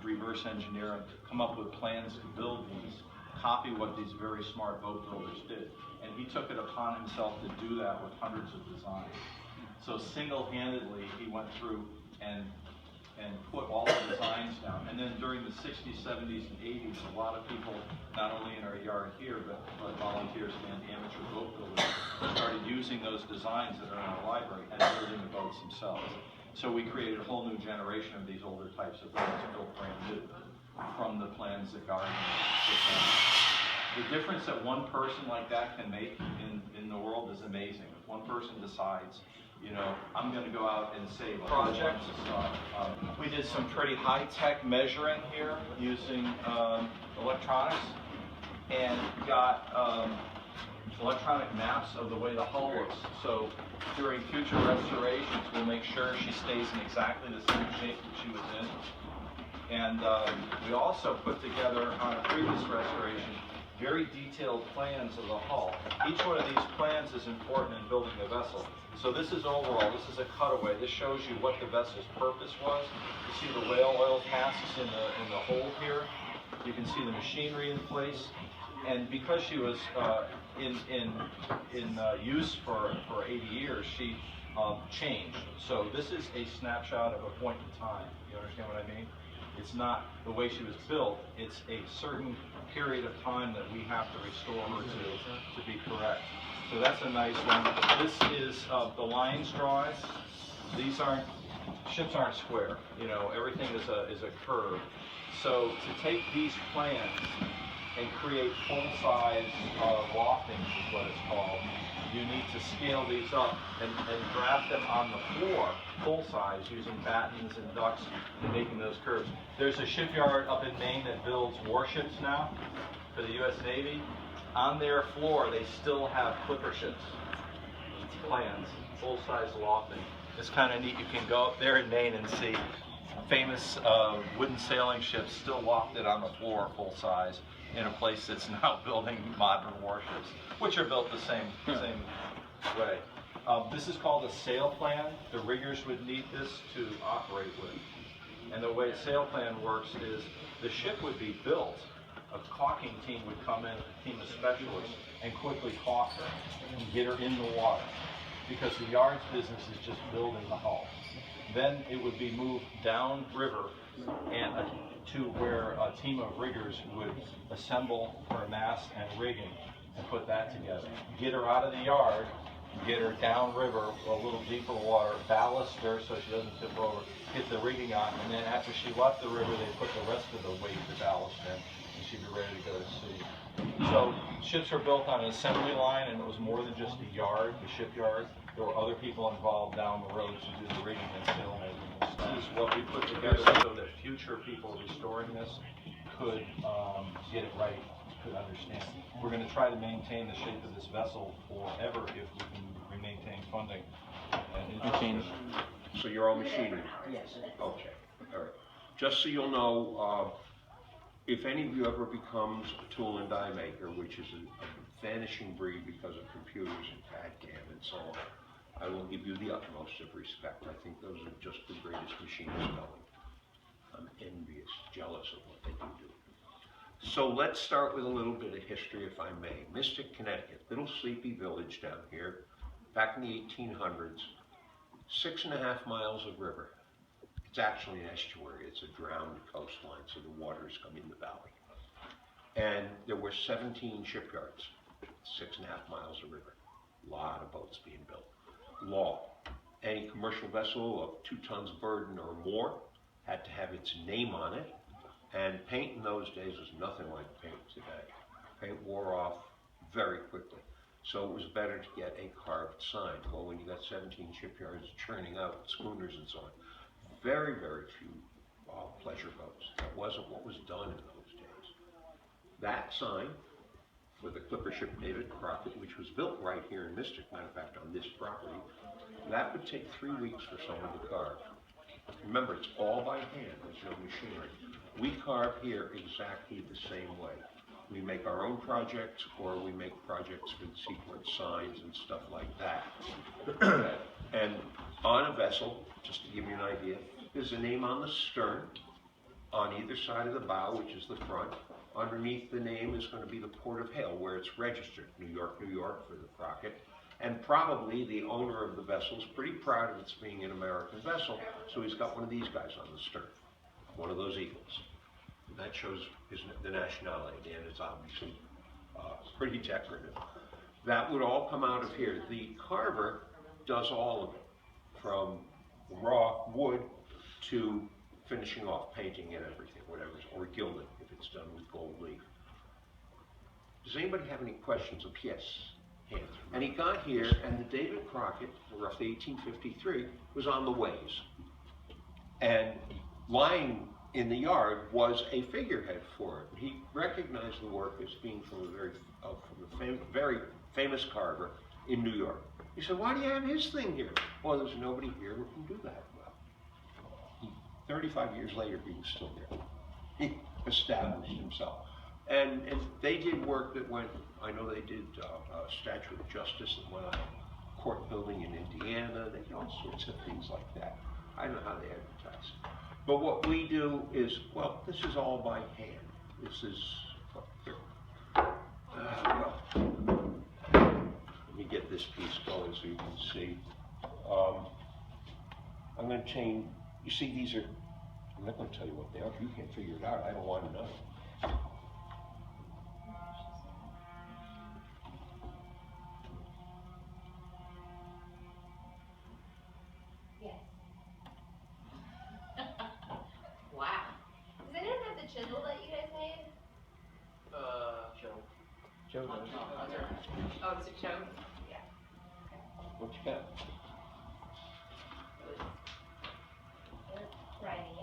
reverse engineer them, come up with plans to build these, copy what these very smart boat builders did. And he took it upon himself to do that with hundreds of designs. So single-handedly, he went through and put all the designs down. And then during the 60s, 70s, and 80s, a lot of people, not only in our yard here, but volunteers and amateur boat builders, started using those designs that are in our library and building the boats themselves. So we created a whole new generation of these older types of boats built brand new from the plans that Gardner put down. The difference that one person like that can make in the world is amazing. If one person decides, you know, I'm going to go out and save a project. We did some pretty high-tech measuring here using electronics and got electronic maps of the way the hull looks. So during future restorations, we'll make sure she stays in exactly the same shape that she was in. And we also put together on a previous restoration very detailed plans of the hull. Each one of these plans is important in building a vessel. So this is overall, this is a cutaway. This shows you what the vessel's purpose was. You see the whale oil casks in the hold here. You can see the machinery in place. And because she was in use for 80 years, she changed. So this is a snapshot of a point in time. You understand what I mean? It's not the way she was built. It's a certain period of time that we have to restore her to be correct. So that's a nice one. This is the lines drawings. These ships aren't square. You know, everything is a curve. So to take these plans and create full-size loftings is what it's called. You need to scale these up and draft them on the floor, full-size, using battens and ducts and making those curves. There's a shipyard up in Maine that builds warships now for the U.S. Navy. On their floor, they still have clipper ships, plans, full-size lofting. It's kind of neat. You can go up there in Maine and see famous wooden sailing ships still lofted on the floor, full-size, in a place that's now building modern warships, which are built the same way. This is called a sail plan. The riggers would need this to operate with. And the way a sail plan works is the ship would be built, a caulking team would come in, a team of specialists, and quickly caulk her and get her in the water. Because the yard's business is just building the hull. Then it would be moved down river and to where a team of riggers would assemble her mast and rigging and put that together. Get her out of the yard, get her down river, a little deeper water, ballast her so she doesn't tip over, get the rigging on, and then after she left the river, they put the rest of the weight of the ballast in, and she'd be ready to go to sea. So ships were built on an assembly line, and it was more than just the yard, the shipyard. There were other people involved down the road to do the rigging and sail making. This is what we put together so that future people restoring this could get it right, could understand. We're going to try to maintain the shape of this vessel forever if we can maintain funding. And so you're all machinery? Yes. Okay, all right. Just so you'll know, if any of you ever becomes a tool and die maker, which is a vanishing breed because of computers and CAD/CAM and so on, I will give you the utmost of respect. I think those are just the greatest machines going. I'm envious, jealous of what they can do. So let's start with a little bit of history, if I may. Mystic, Connecticut, little sleepy village down here, back in the 1800s, 6.5 miles of river. It's actually an estuary. It's a drowned coastline, so the waters come in the valley. And there were 17 shipyards, 6.5 miles of river. A lot of boats being built. Law: any commercial vessel of 2 tons burden or more had to have its name on it, and paint in those days was nothing like paint today. Paint wore off very quickly, so it was better to get a carved sign. Well, when you got 17 shipyards churning out schooners and so on, very, very few pleasure boats. That wasn't what was done in those days. That sign for the clipper ship David Crockett, which was built right here in Mystic, matter of fact, on this property, that would take 3 weeks for someone to carve. Remember, it's all by hand, there's no machinery. We carve here exactly the same way. We make our own projects, or we make projects for the Seaport signs and stuff like that. And on a vessel, just to give you an idea, there's a name on the stern. on either side of the bow, which is the front. Underneath the name is going to be the Port of Hale, where it's registered, New York, New York, for the Crockett. And probably the owner of the vessel is pretty proud of its being an American vessel, so he's got one of these guys on the stern, one of those eagles. And that shows the nationality, and it's obviously pretty decorative. That would all come out of here. The carver does all of it, from raw wood to finishing off, painting and everything, whatever, or gilding if it's done with gold leaf. Does anybody have any questions? Yes, hands. And he got here, and the David Crockett, roughly 1853, was on the ways. And lying in the yard was a figurehead for it. He recognized the work as being from a very famous carver in New York. He said, "Why do you have his thing here?" "Well, there's nobody here who can do that well." 35 years later, he was still there. He established himself. And they did work that went, I know they did Statue of Justice that went on a court building in Indiana. They did all sorts of things like that. I don't know how they advertise. But what we do is, well, this is all by hand. This is, let me get this piece going so you can see. I'm going to change, you see these are, I'm not going to tell you what they are. If you can't figure it out, I don't want to know. Yes. Wow. Does anyone have the chisel that you guys made? Joe knows. Oh, it's a Joe? Yeah. What you got? Grinding it.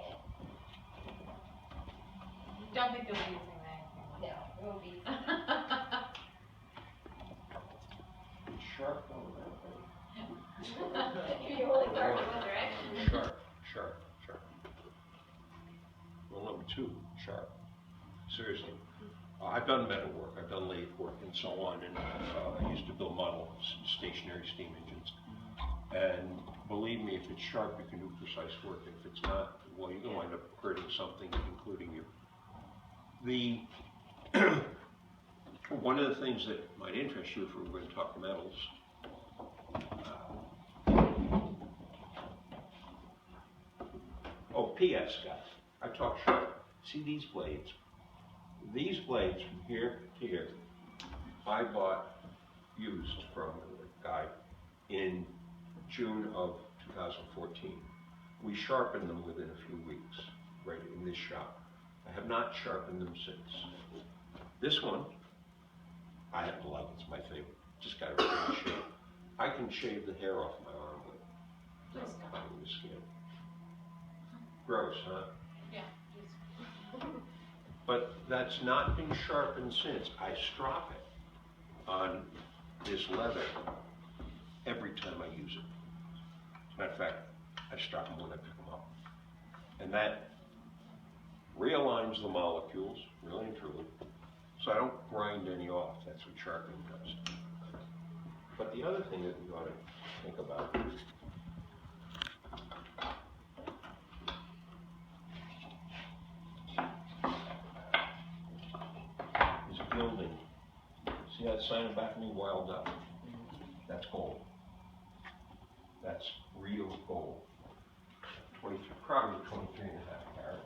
Don't think they'll be using that. No, it won't be. Sharp on You only start in one direction. that. Sharp. Rule number 2, sharp. Seriously. I've done metal work, I've done lathe work and so on, and I used to build model stationary steam engines. And believe me, if it's sharp, you can do precise work. If it's not, well, you're going to wind up hurting something, including you. One of the things that might interest you if we're going to talk metals, P.S. guys, I talk sharp. See these blades? These blades from here to here, I bought used from a guy in June of 2014. We sharpened them within a few weeks, right in this shop. I have not sharpened them since. This one, I happen to like, it's my favorite. Just got a really shave. I can shave the hair off my arm with the skin. Gross, huh? Yeah. But that's not been sharpened since. I strop it on this leather every time I use it. As a matter of fact, I strop them when I pick them up. And that realigns the molecules, really and truly, so I don't grind any off. That's what sharpening does. But the other thing that we ought to think about is gilding. See that sign in back of me, Wild Duck? That's gold. That's real gold. 23, probably 23 and a half carat.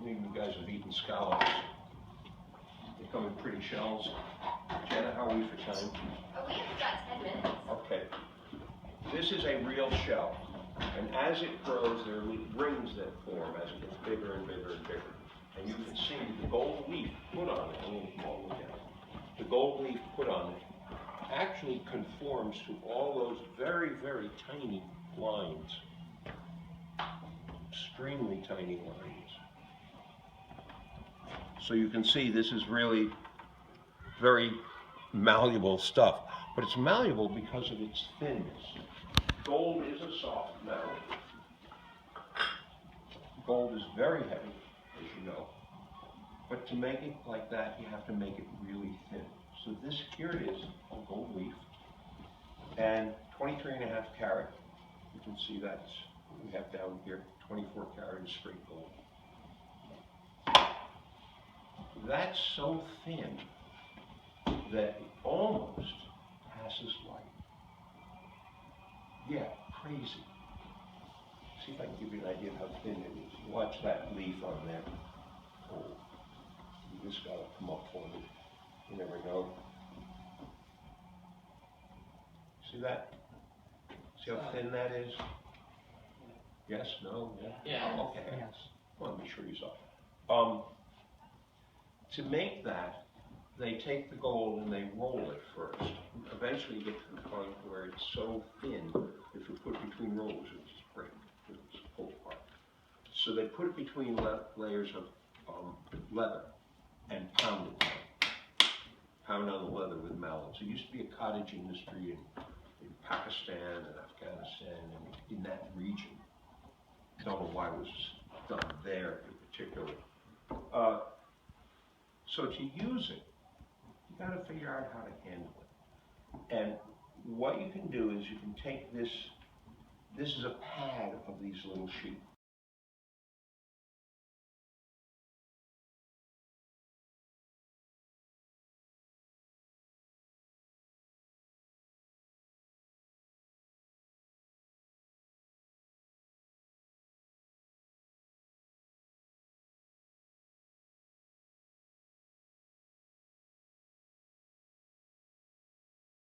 I mean, you guys have eaten scallops. They come in pretty shells. Jenna, how are we for time? Oh, we have about 10 minutes. Okay. This is a real shell. And as it grows, there are rings that form as it gets bigger and bigger and bigger. And you can see the gold leaf put on it, I'm going to fall down. The gold leaf put on it actually conforms to all those very, very tiny lines. Extremely tiny lines. So you can see this is really very malleable stuff. But it's malleable because of its thinness. Gold is a soft metal. Gold is very heavy, as you know. But to make it like that, you have to make it really thin. So this, here it is, a gold leaf, and 23.5 carat. You can see that's what we have down here, 24 carat is straight gold. That's so thin that it almost passes light. Yeah, crazy. See if I can give you an idea of how thin it is. Watch that leaf on there. Oh, you just gotta come up for me. You never know. See that? See how thin that is? Yes, no, yeah? Yeah. Oh, okay. Yes. Well, let me show you something. To make that, they take the gold and they roll it first. Eventually you get to the point where it's so thin, if you put it between rollers, it just break. It's pull apart. So they put it between layers of leather and pound it. Pound on the leather with mallets. There used to be a cottage industry in Pakistan and Afghanistan and in that region. Don't know why it was done there in particular. So to use it, you got to figure out how to handle it. And what you can do is you can take this. This is a pad of these little sheets.